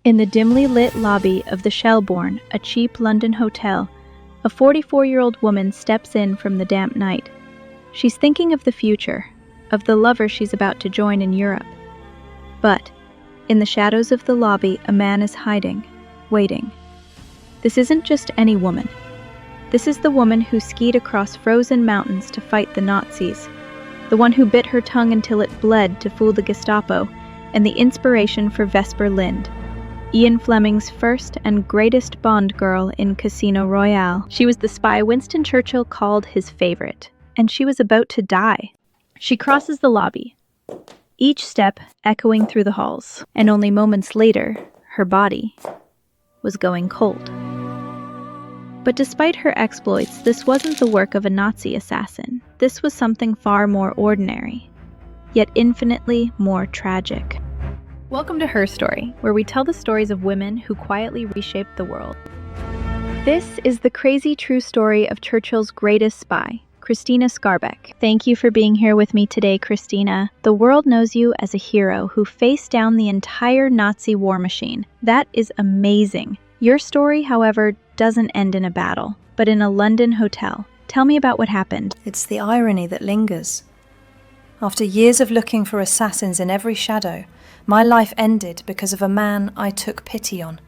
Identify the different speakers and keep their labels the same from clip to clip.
Speaker 1: In the dimly lit lobby of the Shelbourne, a cheap London hotel, a 44-year-old woman steps in from the damp night. She's thinking of the future, of the lover she's about to join in Europe. But, in the shadows of the lobby, a man is hiding, waiting. This isn't just any woman. This is the woman who skied across frozen mountains to fight the Nazis, the one who bit her tongue until it bled to fool the Gestapo, and the inspiration for Vesper Lynd, Ian Fleming's first and greatest Bond girl in Casino Royale. She was the spy Winston Churchill called his favorite, and she was about to die. She crosses the lobby, each step echoing through the halls, and only moments later, her body was going cold. But despite her exploits, this wasn't the work of a Nazi assassin. This was something far more ordinary, yet infinitely more tragic. Welcome to HerStory, where we tell the stories of women who quietly reshaped the world. This is the crazy true story of Churchill's greatest spy, Krystyna Skarbek. Thank you for being here with me today, Krystyna. The world knows you as a hero who faced down the entire Nazi war machine. That is amazing. Your story, however, doesn't end in a battle, but in a London hotel. Tell me about what happened.
Speaker 2: It's the irony that lingers. After years of looking for assassins in every shadow, my life ended because of a man I took pity on.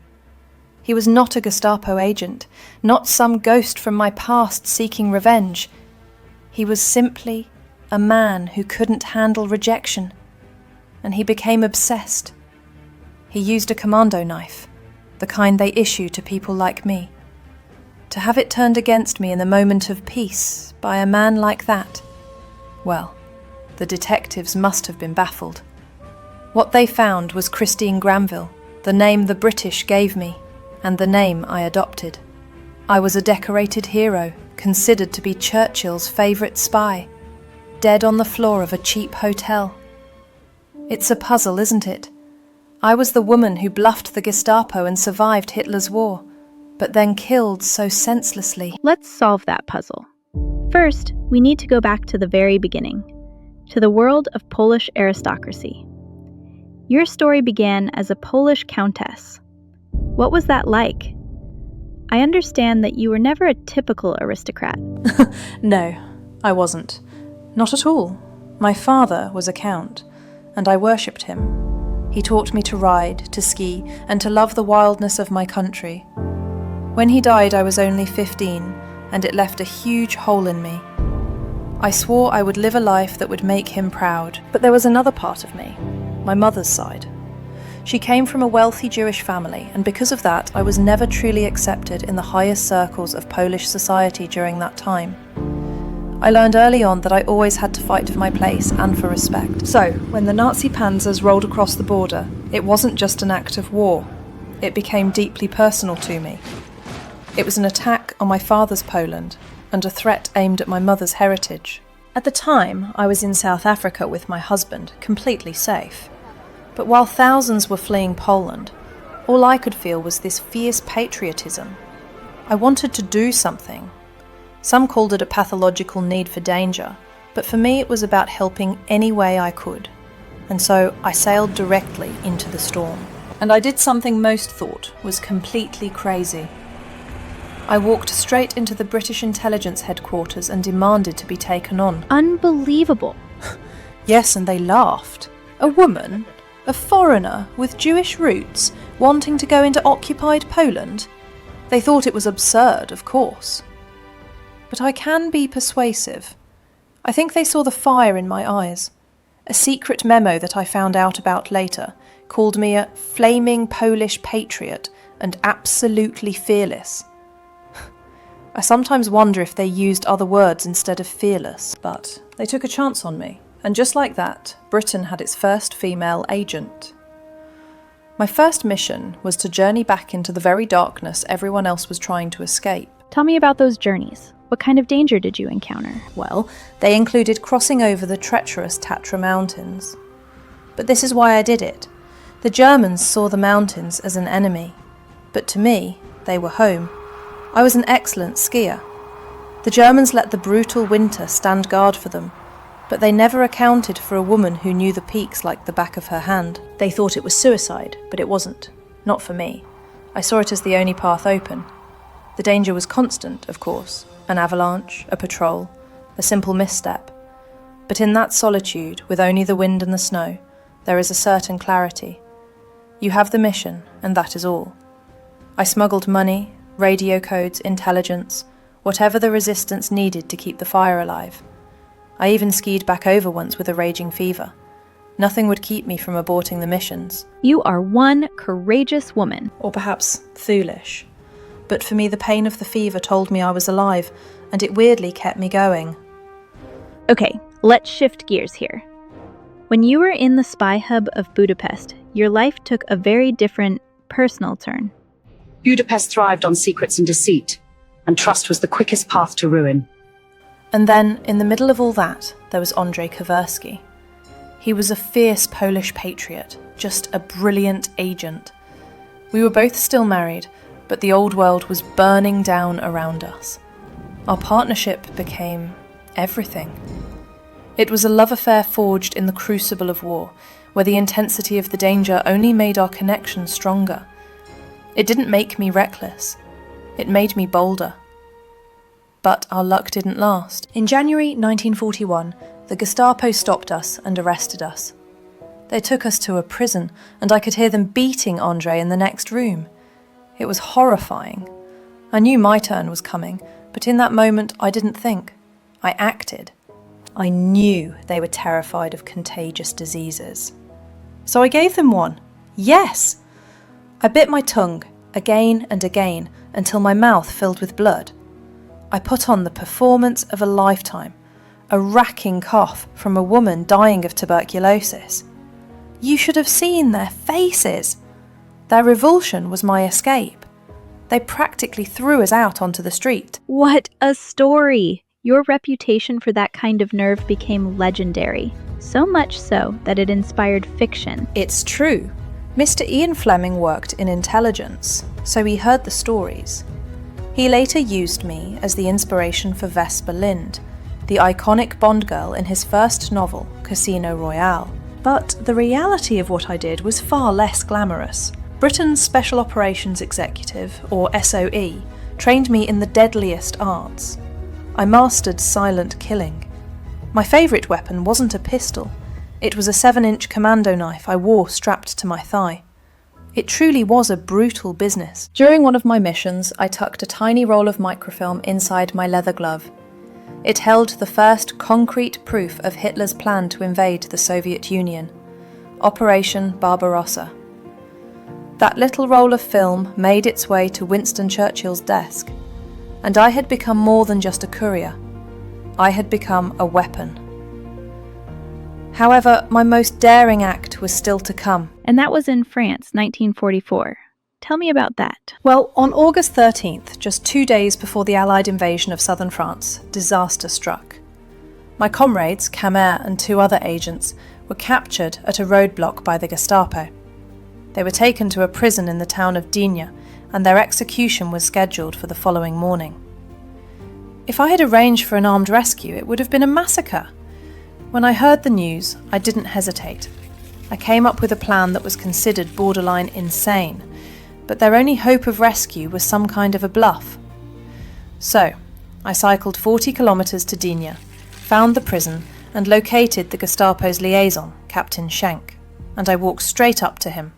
Speaker 2: He was not a Gestapo agent, not some ghost from my past seeking revenge. He was simply a man who couldn't handle rejection, and he became obsessed. He used a commando knife, the kind they issue to people like me. To have it turned against me in the moment of peace by a man like that, well, the detectives must have been baffled. What they found was Christine Granville, the name the British gave me, and the name I adopted. I was a decorated hero, considered to be Churchill's favourite spy, dead on the floor of a cheap hotel. It's a puzzle, isn't it? I was the woman who bluffed the Gestapo and survived Hitler's war, but then killed so senselessly.
Speaker 1: Let's solve that puzzle. First, we need to go back to the very beginning, to the world of Polish aristocracy. Your story began as a Polish countess. What was that like? I understand that you were never a typical aristocrat.
Speaker 2: No, I wasn't. Not at all. My father was a count, and I worshipped him. He taught me to ride, to ski, and to love the wildness of my country. When he died, I was only 15, and it left a huge hole in me. I swore I would live a life that would make him proud. But there was another part of me, my mother's side. She came from a wealthy Jewish family, and because of that, I was never truly accepted in the highest circles of Polish society during that time. I learned early on that I always had to fight for my place and for respect. So, when the Nazi panzers rolled across the border, it wasn't just an act of war. It became deeply personal to me. It was an attack on my father's Poland, and a threat aimed at my mother's heritage. At the time, I was in South Africa with my husband, completely safe. But while thousands were fleeing Poland, all I could feel was this fierce patriotism. I wanted to do something. Some called it a pathological need for danger, but for me it was about helping any way I could. And so I sailed directly into the storm. And I did something most thought was completely crazy. I walked straight into the British intelligence headquarters and demanded to be taken on.
Speaker 1: Unbelievable.
Speaker 2: Yes, and they laughed. A woman? A foreigner with Jewish roots wanting to go into occupied Poland? They thought it was absurd, of course. But I can be persuasive. I think they saw the fire in my eyes. A secret memo that I found out about later called me a flaming Polish patriot and absolutely fearless. I sometimes wonder if they used other words instead of fearless, but they took a chance on me. And just like that, Britain had its first female agent. My first mission was to journey back into the very darkness everyone else was trying to escape.
Speaker 1: Tell me about those journeys. What kind of danger did you encounter?
Speaker 2: Well, they included crossing over the treacherous Tatra Mountains. But this is why I did it. The Germans saw the mountains as an enemy, but to me, they were home. I was an excellent skier. The Germans let the brutal winter stand guard for them, but they never accounted for a woman who knew the peaks like the back of her hand. They thought it was suicide, but it wasn't. Not for me. I saw it as the only path open. The danger was constant, of course, an avalanche, a patrol, a simple misstep. But in that solitude, with only the wind and the snow, there is a certain clarity. You have the mission, and that is all. I smuggled money, radio codes, intelligence, whatever the resistance needed to keep the fire alive. I even skied back over once with a raging fever. Nothing would keep me from aborting the missions.
Speaker 1: You are one courageous woman.
Speaker 2: Or perhaps foolish. But for me, the pain of the fever told me I was alive, and it weirdly kept me going.
Speaker 1: Okay, let's shift gears here. When you were in the spy hub of Budapest, your life took a very different, personal turn.
Speaker 3: Budapest thrived on secrets and deceit, and trust was the quickest path to ruin.
Speaker 2: And then, in the middle of all that, there was Andrzej Kowarski. He was a fierce Polish patriot, just a brilliant agent. We were both still married, but the old world was burning down around us. Our partnership became everything. It was a love affair forged in the crucible of war, where the intensity of the danger only made our connection stronger. It didn't make me reckless. It made me bolder. But our luck didn't last. In January 1941, the Gestapo stopped us and arrested us. They took us to a prison, and I could hear them beating Andrzej in the next room. It was horrifying. I knew my turn was coming, but in that moment I didn't think. I acted. I knew they were terrified of contagious diseases. So I gave them one. Yes! I bit my tongue, again and again, until my mouth filled with blood. I put on the performance of a lifetime, a racking cough from a woman dying of tuberculosis. You should have seen their faces. Their revulsion was my escape. They practically threw us out onto the street.
Speaker 1: What a story! Your reputation for that kind of nerve became legendary, so much so that it inspired fiction.
Speaker 2: It's true. Mr. Ian Fleming worked in intelligence, so he heard the stories. He later used me as the inspiration for Vesper Lynd, the iconic Bond girl in his first novel, Casino Royale. But the reality of what I did was far less glamorous. Britain's Special Operations Executive, or SOE, trained me in the deadliest arts. I mastered silent killing. My favourite weapon wasn't a pistol. It was a 7-inch commando knife I wore strapped to my thigh. It truly was a brutal business. During one of my missions, I tucked a tiny roll of microfilm inside my leather glove. It held the first concrete proof of Hitler's plan to invade the Soviet Union, Operation Barbarossa. That little roll of film made its way to Winston Churchill's desk, and I had become more than just a courier. I had become a weapon. However, my most daring act was still to come.
Speaker 1: And that was in France, 1944. Tell me about that.
Speaker 2: Well, on August 13th, just 2 days before the Allied invasion of southern France, disaster struck. My comrades, Kamer and 2 other agents, were captured at a roadblock by the Gestapo. They were taken to a prison in the town of Digne, and their execution was scheduled for the following morning. If I had arranged for an armed rescue, it would have been a massacre. When I heard the news, I didn't hesitate. I came up with a plan that was considered borderline insane, but their only hope of rescue was some kind of a bluff. So, I cycled 40 kilometres to Digne, found the prison, and located the Gestapo's liaison, Captain Schenk, and I walked straight up to him.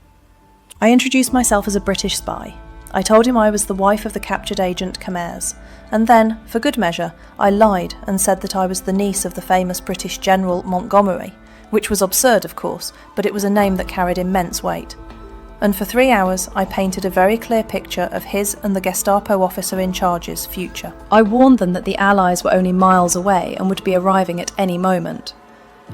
Speaker 2: I introduced myself as a British spy. I told him I was the wife of the captured agent Kamers, and then, for good measure, I lied and said that I was the niece of the famous British General Montgomery, which was absurd, of course, but it was a name that carried immense weight. And for 3 hours, I painted a very clear picture of his and the Gestapo officer in charge's future. I warned them that the Allies were only miles away and would be arriving at any moment.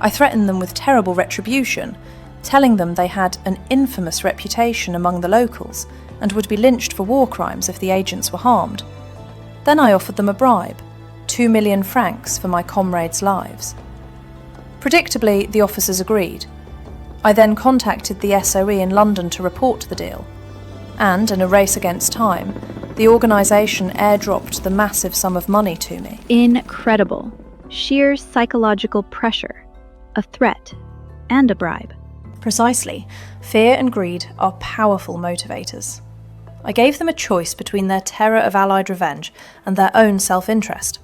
Speaker 2: I threatened them with terrible retribution, telling them they had an infamous reputation among the locals and would be lynched for war crimes if the agents were harmed. Then I offered them a bribe, 2 million francs for my comrades' lives. Predictably, the officers agreed. I then contacted the SOE in London to report the deal, and in a race against time, the organisation airdropped the massive sum of money to me.
Speaker 1: Incredible. Sheer psychological pressure, a threat, and a bribe.
Speaker 2: Precisely. Fear and greed are powerful motivators. I gave them a choice between their terror of Allied revenge and their own self-interest.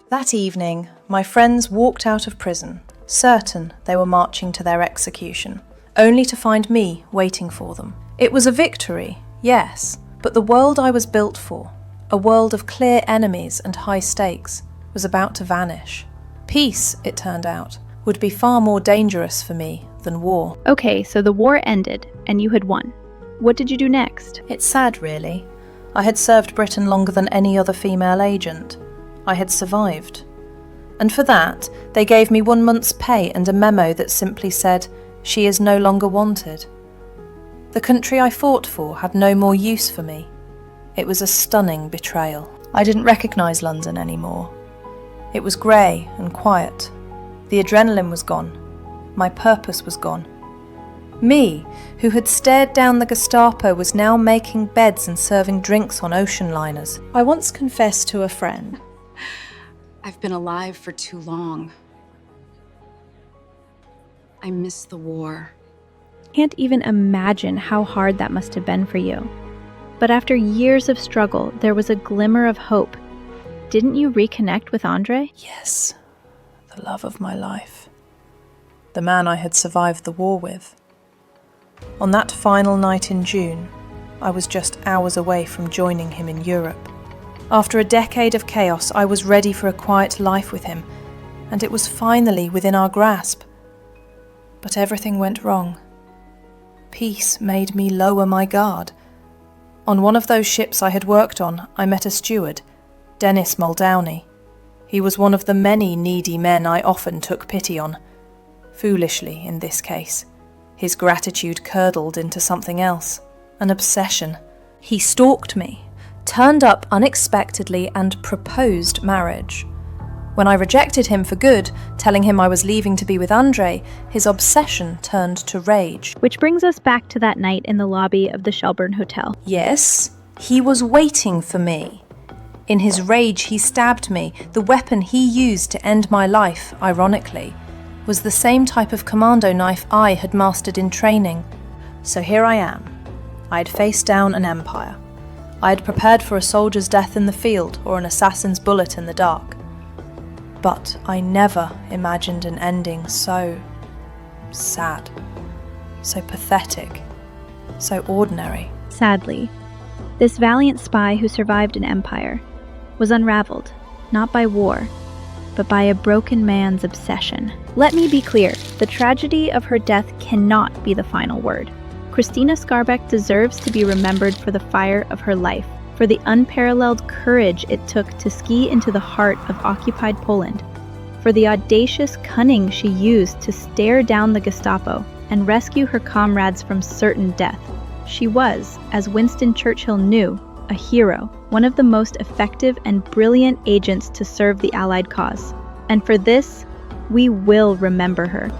Speaker 2: That evening, my friends walked out of prison, certain they were marching to their execution, only to find me waiting for them. It was a victory, yes, but the world I was built for, a world of clear enemies and high stakes, was about to vanish. Peace, it turned out, would be far more dangerous for me than war.
Speaker 1: Okay, so the war ended, and you had won. What did you do next?
Speaker 2: It's sad, really. I had served Britain longer than any other female agent. I had survived. And for that, they gave me 1 month's pay and a memo that simply said, "She is no longer wanted." The country I fought for had no more use for me. It was a stunning betrayal. I didn't recognise London anymore. It was grey and quiet. The adrenaline was gone. My purpose was gone. Me, who had stared down the Gestapo, was now making beds and serving drinks on ocean liners. I once confessed to a friend.
Speaker 4: I've been alive for too long. I miss the war.
Speaker 1: Can't even imagine how hard that must have been for you. But after years of struggle, there was a glimmer of hope. Didn't you reconnect with Andre?
Speaker 2: Yes, the love of my life. The man I had survived the war with. On that final night in June, I was just hours away from joining him in Europe. After a decade of chaos, I was ready for a quiet life with him, and it was finally within our grasp. But everything went wrong. Peace made me lower my guard. On one of those ships I had worked on, I met a steward, Dennis Muldowney. He was one of the many needy men I often took pity on. Foolishly, in this case. His gratitude curdled into something else, an obsession. He stalked me, turned up unexpectedly and proposed marriage. When I rejected him for good, telling him I was leaving to be with Andre, his obsession turned to rage.
Speaker 1: Which brings us back to that night in the lobby of the Shelburne Hotel.
Speaker 2: Yes, he was waiting for me. In his rage, he stabbed me. The weapon he used to end my life, ironically, was the same type of commando knife I had mastered in training. So here I am. I had faced down an empire. I had prepared for a soldier's death in the field or an assassin's bullet in the dark. But I never imagined an ending so sad, so pathetic, so ordinary.
Speaker 1: Sadly, this valiant spy who survived an empire was unraveled, not by war, but by a broken man's obsession. Let me be clear, the tragedy of her death cannot be the final word. Krystyna Skarbek deserves to be remembered for the fire of her life, for the unparalleled courage it took to ski into the heart of occupied Poland, for the audacious cunning she used to stare down the Gestapo and rescue her comrades from certain death. She was, as Winston Churchill knew, a hero, one of the most effective and brilliant agents to serve the Allied cause. And for this, we will remember her.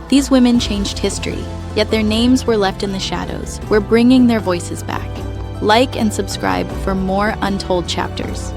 Speaker 5: These women changed history, yet their names were left in the shadows. We're bringing their voices back. Like and subscribe for more untold chapters.